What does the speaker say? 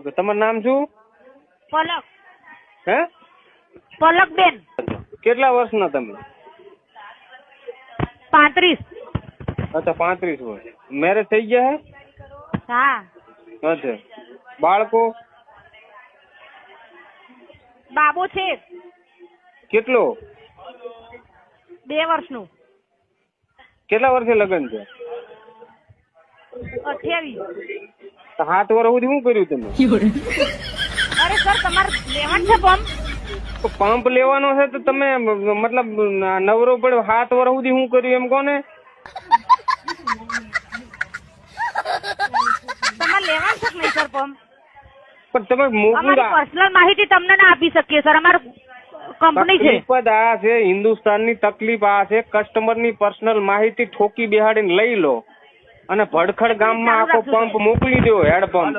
Okay તમારું નામ શું? પલક. હે? પલકબેન. કેટલા વર્ષના તમે? 35. અચ્છા 35 વર્ષ. મેરેજ થઈ ગયા હે? હા. અચ્છા. બાળકો? બાબો છે કેટલો? 2 વર્ષનું. કેટલા વર્ષે લગ્ન છે? 28. તો 7 વર્ષ સુધી શું કર્યું તમે? અરે સર તમારે લેવાનું છે પંપ? તો પંપ લેવાનો છે તો તમે મતલબ નવરો પડ્યો 7 વર્ષ સુધી શું કર્યું એમ કોને? તમારે લેવાનું છે કે નહીં સર પંપ? પણ તમે અમારી પર્સનલ માહિતી તમને ના આપી શકીએ સર. અમારું કંપની છે. તકલીફ જ આ છે, હિન્દુસ્તાનની તકલીફ આ છે, કસ્ટમરની પર્સનલ માહિતી ઠોકી બેહાડીને લઈ લો અને ભડખડ ગામમાં આખો પંપ મોકલી દો, હેડ પંપ.